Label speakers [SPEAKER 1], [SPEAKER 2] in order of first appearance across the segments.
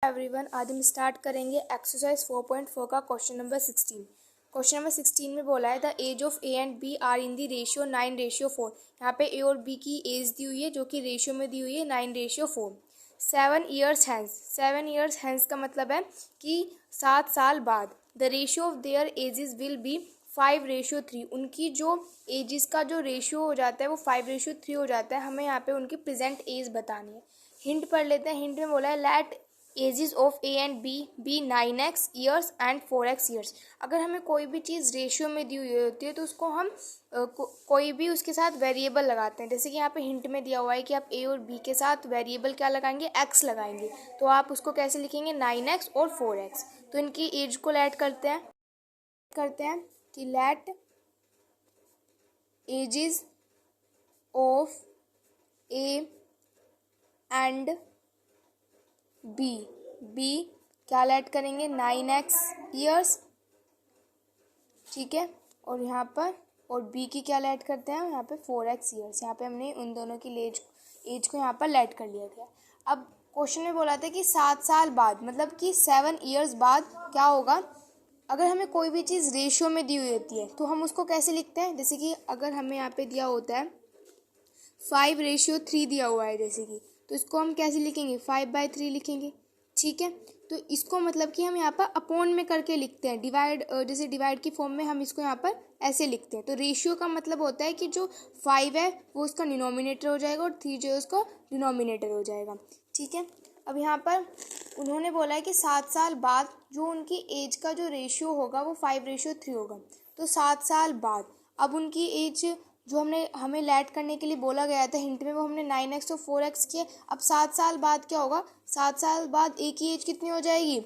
[SPEAKER 1] Everyone, आज हम start करेंगे एक्सरसाइज 4.4 का क्वेश्चन नंबर 16। क्वेश्चन नंबर 16 में बोला है the age of A and B are in the ratio 9:4। यहाँ पे ए और बी की एज दी हुई है जो कि रेशियो में दी हुई है 9:4। 7 ईयर्स हैंस, 7 ईयर्स हैंस का मतलब है कि 7 साल बाद। The ratio of their edges will be 5:3। उनकी जो एजेस का जो रेशियो हो जाता है वो 5:3 हो जाता है। हमें यहाँ पे उनकी प्रेजेंट एज बतानी है। हिंट पढ़ लेते हैं। हिंट में बोला है let ages of A and B 9x years and 4x years. अगर हमें कोई भी चीज़ रेशियो में दी हुई होती है तो उसको हम कोई भी उसके साथ वेरिएबल लगाते हैं। जैसे कि यहाँ पे हिंट में दिया हुआ है कि आप ए और बी के साथ वेरिएबल क्या लगाएंगे, x लगाएंगे। तो आप उसको कैसे लिखेंगे, 9x और 4x। तो इनकी एज को लेट करते हैं कि let ages of A and B क्या लेट करेंगे, 9x ईयर्स, ठीक है। और यहाँ पर और बी की क्या लेट करते हैं, यहाँ पे 4x ईयर्स। यहाँ पे हमने उन दोनों की एज को यहाँ पर लेट कर लिया गया। अब क्वेश्चन में बोला था कि 7 साल बाद, मतलब कि 7 ईयर्स बाद क्या होगा। अगर हमें कोई भी चीज़ रेशियो में दी हुई होती है तो हम उसको कैसे लिखते हैं। जैसे कि अगर हमें यहाँ पे दिया होता है 5:3 दिया हुआ है जैसे कि, तो इसको हम कैसे लिखेंगे, 5/3 लिखेंगे, ठीक है। तो इसको मतलब कि हम यहाँ पर अपॉन में करके लिखते हैं, डिवाइड, जैसे डिवाइड की फॉर्म में हम इसको यहाँ पर ऐसे लिखते हैं। तो रेशियो का मतलब होता है कि जो 5 है वो उसका डिनोमिनेटर हो जाएगा और 3 जो है उसका डिनोमिनेटर हो जाएगा, ठीक है। अब यहाँ पर उन्होंने बोला है कि 7 साल बाद जो उनकी एज का जो रेशियो होगा वो 5:3 होगा। तो 7 साल बाद अब उनकी एज जो हमें लेट करने के लिए बोला गया था हिंट में, वो हमने 9x और 4x किए। अब 7 साल बाद क्या होगा, 7 साल बाद ए की एज कितनी हो जाएगी,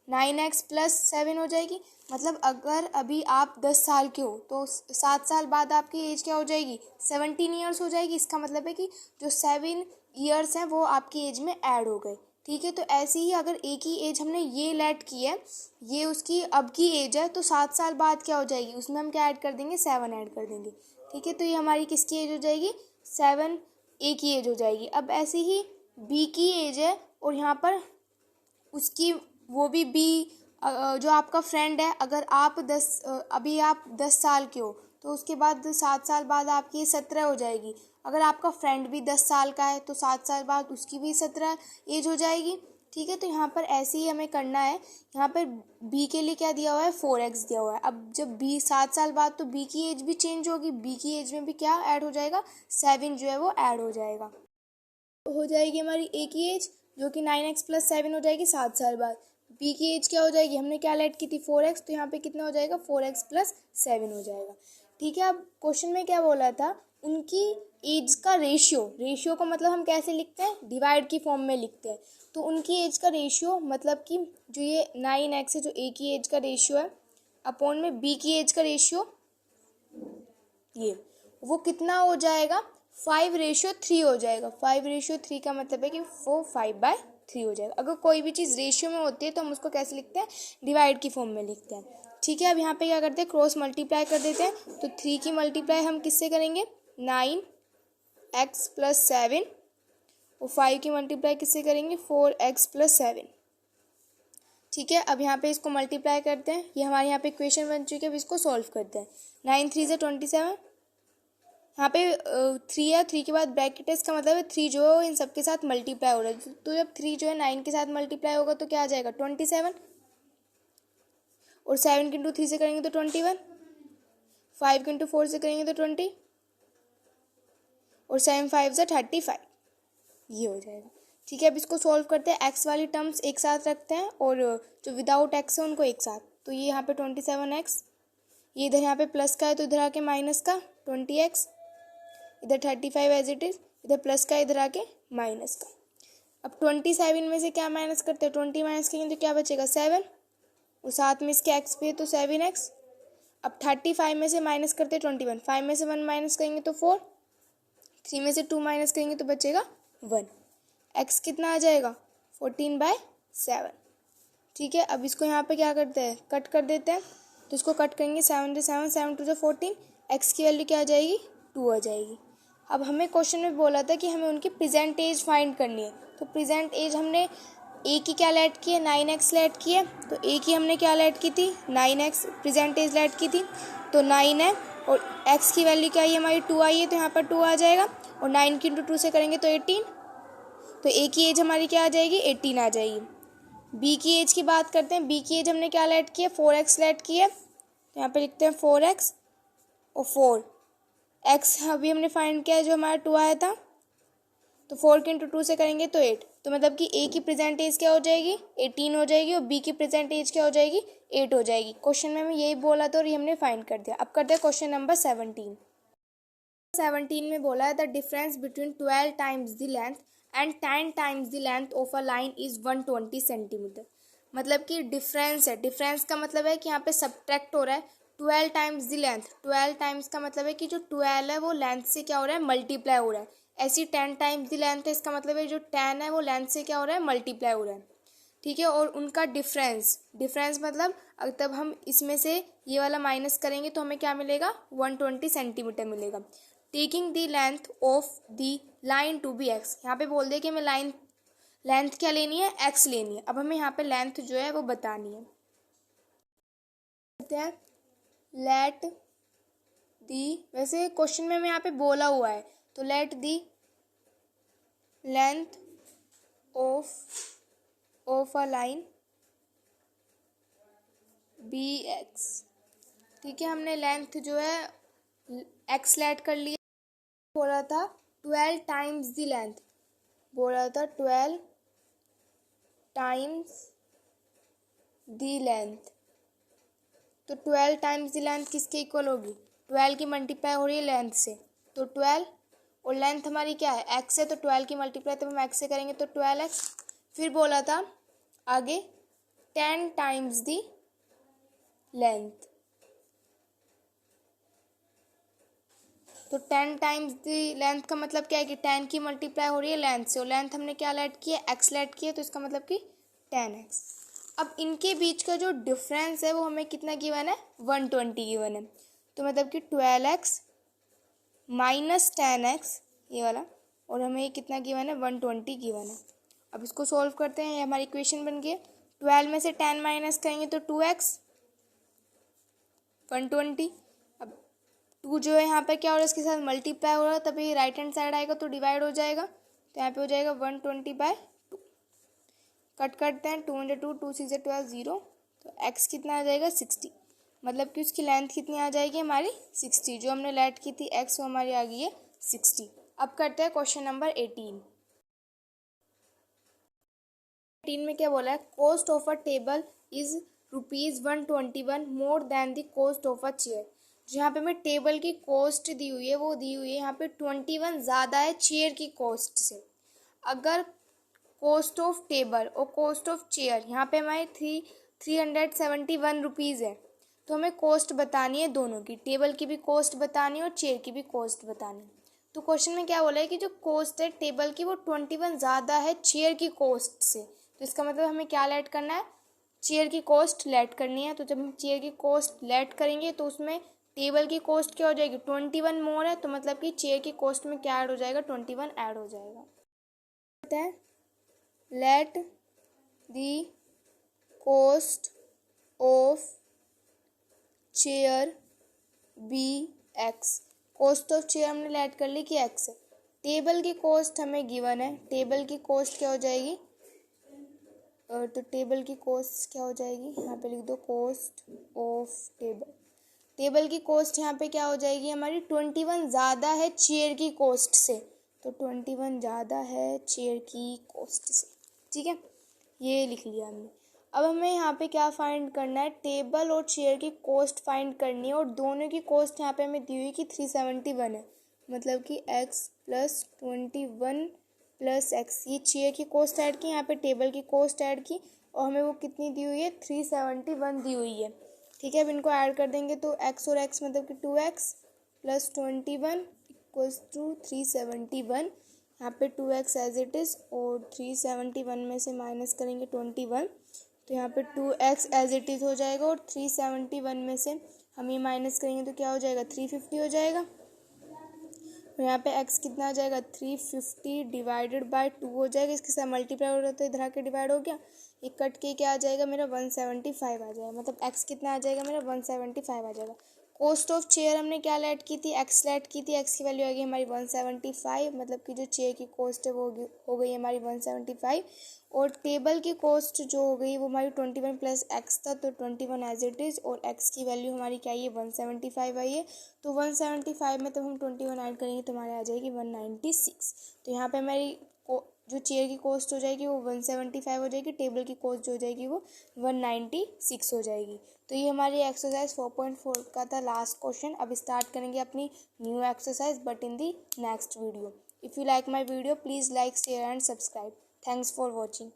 [SPEAKER 1] 9x + 7 हो जाएगी। मतलब अगर अभी आप 10 साल के हो तो 7 साल बाद आपकी एज क्या हो जाएगी, 17 ईयर्स हो जाएगी। इसका मतलब है कि जो 7 ईयर्स हैं वो आपकी एज में ऐड हो गए, ठीक है। तो ऐसे ही अगर ए की एज हमने ये लेट की है, ये उसकी अब की एज है, तो 7 साल बाद क्या हो जाएगी, उसमें हम क्या ऐड कर देंगे, 7 ऐड कर देंगे, ठीक है। तो ये हमारी किसकी एज हो जाएगी, 7 ए की एज हो जाएगी। अब ऐसे ही बी की एज है और यहाँ पर उसकी वो भी बी जो आपका फ्रेंड है, अगर आप अभी आप 10 साल के हो तो उसके बाद 7 साल बाद आपकी 17 हो जाएगी। अगर आपका फ्रेंड भी 10 साल का है तो 7 साल बाद उसकी भी 17 एज हो जाएगी, ठीक है। तो यहाँ पर ऐसे ही हमें करना है। यहाँ पर बी के लिए क्या दिया हुआ है, 4x दिया हुआ है। अब जब बी 7 साल बाद तो बी की एज भी चेंज होगी, बी की एज में भी क्या ऐड हो जाएगा, 7 जो है वो ऐड हो जाएगा। तो हो जाएगी हमारी ए की एज जो कि 9x + 7 हो जाएगी 7 साल बाद। बी की एज क्या हो जाएगी, हमने क्या लेट की थी, 4x, तो यहाँ पे कितना हो जाएगा, 4x + 7 हो जाएगा, ठीक है। अब क्वेश्चन में क्या बोला था, उनकी एज का रेशियो को मतलब हम कैसे लिखते हैं, डिवाइड की फॉर्म में लिखते हैं। तो उनकी एज का रेशियो मतलब कि जो ये 9x है जो ए की एज का रेशियो है, अपॉन में बी की एज का रेशियो, ये वो कितना हो जाएगा, 5:3 हो जाएगा। 5:3 का मतलब है कि वो 5/3 हो जाएगा। अगर कोई भी चीज़ रेशियो में होती है तो हम उसको कैसे लिखते हैं, डिवाइड की फॉर्म में लिखते हैं, ठीक है। अब यहाँ पे क्या करते हैं, क्रॉस मल्टीप्लाई कर देते हैं। तो 3 की मल्टीप्लाई हम किससे करेंगे, 9x + 7, और 5 की मल्टीप्लाई किससे करेंगे, 4x + 7, ठीक है। अब यहाँ पे इसको मल्टीप्लाई करते हैं, ये हमारे यहाँ पे इक्वेशन बन चुकी है। अब इसको सॉल्व करते हैं। 9 3 से 27, यहाँ पे 3 है, 3 के बाद ब्रैकेट है, इसका मतलब है 3 जो है इन सब के साथ मल्टीप्लाई हो रहा है। तो जब 3 जो है 9 के साथ मल्टीप्लाई होगा तो क्या आ जाएगा, 27, और 7 × 3 से करेंगे तो 21, 5 × 4 से करेंगे तो 20, और 7 5 से 35, ये हो जाएगा, ठीक है। अब इसको सॉल्व करते हैं। एक्स वाली टर्म्स एक साथ रखते हैं और जो विदाउट एक्स है उनको एक साथ। तो ये यहाँ पे 27x, ये इधर यहाँ पे प्लस का है तो इधर आके माइनस का 20x, इधर 35 एज इट इज, इधर प्लस का इधर आके माइनस का। अब 27 में से क्या माइनस करते हैं, 20 माइनस करेंगे तो क्या बचेगा, 7, और साथ में इसके एक्स भी है तो 7x। अब 35 में से माइनस करते हैं 21, 5 में से 1 माइनस करेंगे तो 4, 3 में से 2 माइनस करेंगे तो बचेगा 1। एक्स कितना आ जाएगा, 14/7, ठीक है। अब इसको यहाँ पे क्या करते हैं, कट कर देते हैं। तो इसको कट करेंगे, 7 × 7, 7 × 2 = 14, एक्स की वैल्यू क्या आ जाएगी, 2 आ जाएगी। अब हमें क्वेश्चन में बोला था कि हमें उनकी प्रेजेंट एज फाइंड करनी है। तो प्रेजेंट एज हमने ए की क्या लेट की है, 9x लेट की है, तो ए की हमने क्या लेट की थी, 9x प्रेजेंट एज लेट की थी, तो 9 है और x की वैल्यू क्या आई है हमारी 2 आई है, तो यहाँ पर 2 आ जाएगा और 9 की इंटू 2 से करेंगे तो 18, तो ए की एज हमारी क्या आ जाएगी 18 आ जाएगी। बी की एज की बात करते हैं, बी की एज हमने क्या लेट की है 4x लेट की है, तो यहाँ पे लिखते हैं 4x और 4x अभी हमने फाइंड किया है जो हमारा 2 आया था, तो 4 के इंटू 2 से करेंगे तो 8, तो मतलब कि ए की प्रेजेंट एज क्या हो जाएगी 18 हो जाएगी और बी की प्रेजेंट एज क्या हो जाएगी 8 हो जाएगी। क्वेश्चन में हमें यही बोला था और ये हमने फाइंड कर दिया। अब करते हैं क्वेश्चन नंबर 17 में बोला है the difference between 12 times the length and 10 times the length of a line is 120 centimetre. मतलब कि डिफरेंस है, डिफरेंस का मतलब है कि यहाँ पे सब्ट्रैक्ट हो रहा है 12 टाइम्स द लेंथ, 12 टाइम्स का मतलब है कि जो 12 है वो लेंथ से क्या हो रहा है मल्टीप्लाई हो रहा है, ऐसी 10 टाइम्स द लेंथ है, इसका मतलब है जो 10 है वो लेंथ से क्या हो रहा है मल्टीप्लाई हो रहा है, ठीक है। और उनका डिफरेंस, डिफरेंस मतलब तब हम इसमें से ये वाला माइनस करेंगे तो हमें क्या मिलेगा 120 सेंटीमीटर मिलेगा। Taking the length of the line to be X, यहाँ पे बोल दिया कि हमें लेंथ क्या लेनी है एक्स लेनी है। अब हमें यहाँ पे लेंथ जो है वो बतानी है, लेट दी, वैसे क्वेश्चन में हमें यहाँ पे बोला हुआ है तो let the length of a line be X, ठीक है। हमने लेंथ जो है एक्स लेट कर लिया, बोला था 12 टाइम्स दी लेंथ, बोला था 12 टाइम्स दी लेंथ, तो 12 टाइम्स दी लेंथ किसके इक्वल होगी, 12 की मल्टीप्लाई हो रही है लेंथ से, तो 12 और लेंथ हमारी क्या है एक्स है, तो 12 की मल्टीप्लाई तो हम एक्स से करेंगे तो 12x। फिर बोला था आगे 10 टाइम्स दी लेंथ, तो 10 टाइम्स दी लेंथ का मतलब क्या है कि 10 की मल्टीप्लाई हो रही है लेंथ से और लेंथ हमने क्या लेट की है एक्स लेट की है, तो इसका मतलब कि 10x। अब इनके बीच का जो डिफरेंस है वो हमें कितना गिवन है 120 गिवन है, तो मतलब कि 12x माइनस 10x ये वाला, और हमें ये कितना गिवन है 120 गिवन है। अब इसको सॉल्व करते हैं, ये हमारी इक्वेशन बन गई है। 12 में से 10 माइनस करेंगे तो 2x 120, अब 2 जो है यहाँ पे क्या हो रहा है इसके साथ मल्टीप्लाई हो रहा है, तभी राइट हैंड साइड आएगा तो डिवाइड हो जाएगा, तो यहाँ पे हो जाएगा 120/2। कट करते हैं 2 × 2, 2 × 6 = 12 0, तो x कितना आ जाएगा 60, मतलब कि उसकी लेंथ कितनी आ जाएगी हमारी 60, जो हमने लेट की थी x वो हमारी आ गई है 60। अब करते हैं क्वेश्चन नंबर 18 में क्या बोला है cost of a table is ₹121 more than the cost of a chair. जो यहाँ पे हमें टेबल की कॉस्ट दी हुई है वो दी हुई है यहाँ पे 21 ज़्यादा है चेयर की कॉस्ट से। अगर कॉस्ट ऑफ टेबल और कॉस्ट ऑफ चेयर यहाँ पे हमारे 371 रुपीज़ है, तो हमें कॉस्ट बतानी है दोनों की, टेबल की भी कॉस्ट बतानी है और चेयर की भी कॉस्ट बतानी है। तो क्वेश्चन में क्या बोला है कि जो कॉस्ट है टेबल की वो 21 ज़्यादा है चेयर की कॉस्ट से, तो इसका मतलब हमें क्या लेट करना है चेयर की कॉस्ट लेट करनी है। तो जब हम चेयर की कॉस्ट लेट करेंगे तो उसमें टेबल की कॉस्ट क्या हो जाएगी 21 मोर है, तो मतलब कि चेयर की कॉस्ट में क्या ऐड हो जाएगा 21 ऐड हो जाएगा। Let the cost of chair be X, cost of chair हमने लेट कर ली कि एक्स है, टेबल की कॉस्ट हमें गिवन है, टेबल की कॉस्ट क्या हो जाएगी, तो टेबल की कॉस्ट क्या हो जाएगी यहाँ पे लिख दो कॉस्ट ऑफ टेबल, टेबल की कॉस्ट यहाँ पे क्या हो जाएगी हमारी 21 ज़्यादा है चेयर की कॉस्ट से, तो 21 ज़्यादा है चेयर की कॉस्ट से, ठीक है ये लिख लिया हमने। अब हमें यहाँ पे क्या फाइंड करना है टेबल और चेयर की कॉस्ट फाइंड करनी है और दोनों की कॉस्ट यहाँ पे हमें दी हुई कि 371 है, मतलब कि x + 21 + x, ये चेयर की कॉस्ट ऐड की यहाँ पे टेबल की कॉस्ट ऐड की और हमें वो कितनी दी हुई है 371 दी हुई है, ठीक है। अब इनको ऐड कर देंगे तो x और x मतलब कि 2x + 21 = 371, यहाँ पे 2x एज इट इज़ और 371 में से माइनस करेंगे 21, तो यहाँ पे 2x एज इट इज़ हो जाएगा और 371 में से हम ये माइनस करेंगे तो क्या हो जाएगा 350 हो जाएगा। और यहाँ पे x कितना आ जाएगा 350 डिवाइडेड बाय 2 हो जाएगा, इसके साथ मल्टीप्लाई हो रहा है तो इधर आके डिवाइड हो गया, ये कट के क्या आ जाएगा मेरा 175 आ जाएगा, मतलब x कितना आ जाएगा मेरा 175 आ जाएगा। कॉस्ट ऑफ चेयर हमने क्या लेट की थी, x लेट की थी, x की वैल्यू आ गई हमारी 175, मतलब कि जो चेयर की कॉस्ट है वो हो गई हमारी 175, और टेबल की कॉस्ट जो हो गई वो हमारी 21 प्लस x था, तो 21 एज इट इज़, और x की वैल्यू हमारी क्या है 175 आई है, तो 175 में तो हम 21 ऐड करेंगे तो हमारे आ जाएगी 196। तो यहाँ पे हमारी जो चेयर की कॉस्ट हो जाएगी वो 175 हो जाएगी, टेबल की कॉस्ट जो हो जाएगी वो 196 हो जाएगी। तो ये हमारी एक्सरसाइज 4.4 का था लास्ट क्वेश्चन। अब स्टार्ट करेंगे अपनी new exercise but in the next video. If you like my video please like share and subscribe. Thanks for watching.